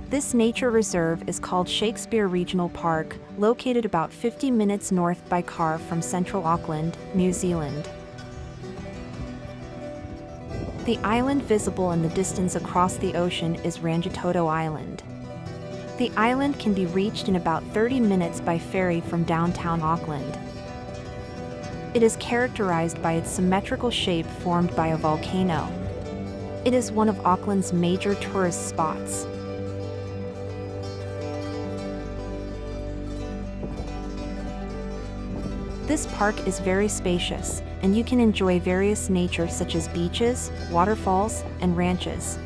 This nature reserve is called Shakespeare Regional Park, located about 50 minutes north by car from central Auckland, New Zealand. The island visible in the distance across the ocean is Rangitoto Island. The island can be reached in about 30 minutes by ferry from downtown Auckland. It is characterized by its symmetrical shape formed by a volcano. It is one of Auckland's major tourist spots. This park is very spacious, and you can enjoy various nature such as beaches, waterfalls, and ranches.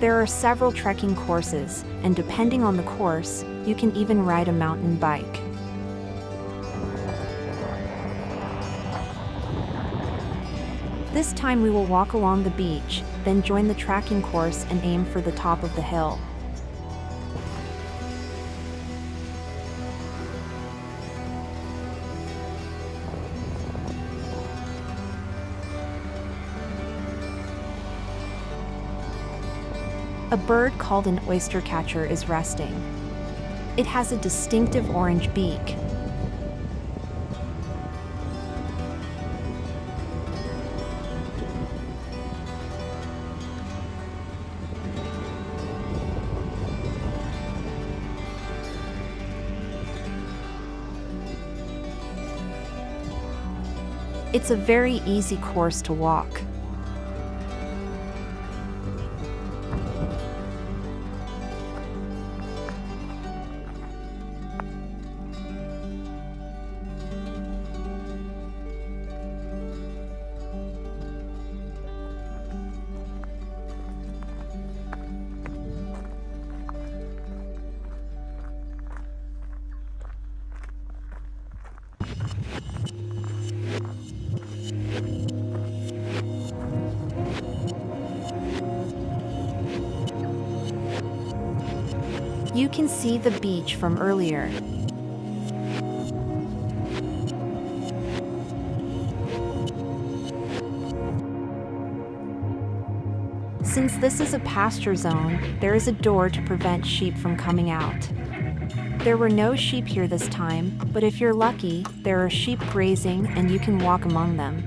There are several trekking courses, and depending on the course, you can even ride a mountain bike. This time we will walk along the beach, then join the trekking course and aim for the top of the hill. A bird called an oystercatcher is resting. It has a distinctive orange beak. It's a very easy course to walk. You can see the beach from earlier. Since this is a pasture zone, there is a door to prevent sheep from coming out. There were no sheep here this time, but if you're lucky, there are sheep grazing and you can walk among them.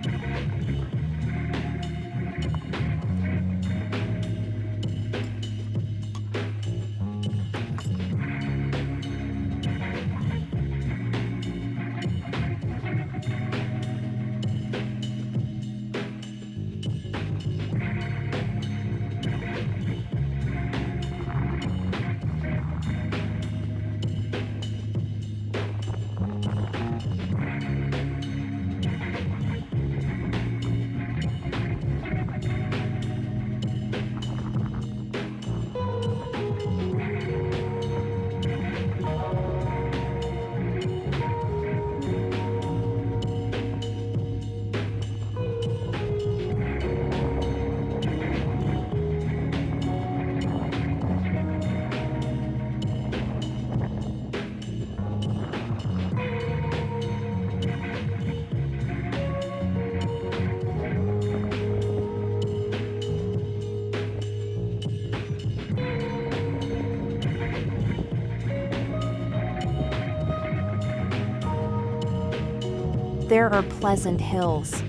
There are pleasant hills.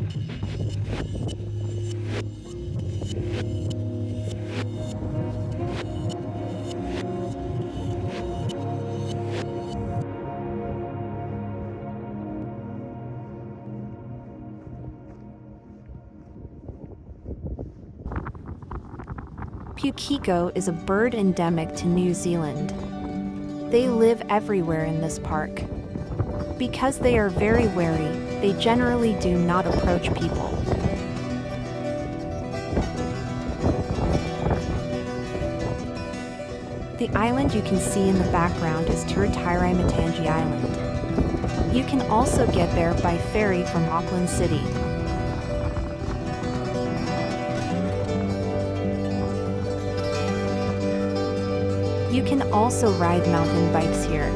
Pukeko is a bird endemic to New Zealand. They live everywhere in this park. Because they are very wary, they generally do not approach people. The island you can see in the background is Turitirai-Matangi Island. You can also get there by ferry from Auckland City. You can also ride mountain bikes here.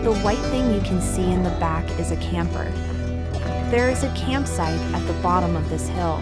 The white thing you can see in the back is a camper. There is a campsite at the bottom of this hill.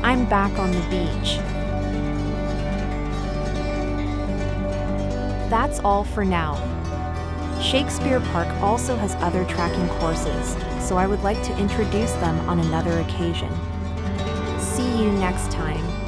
I'm back on the beach. That's all for now. Shakespeare Park also has other trekking courses, so I would like to introduce them on another occasion. See you next time.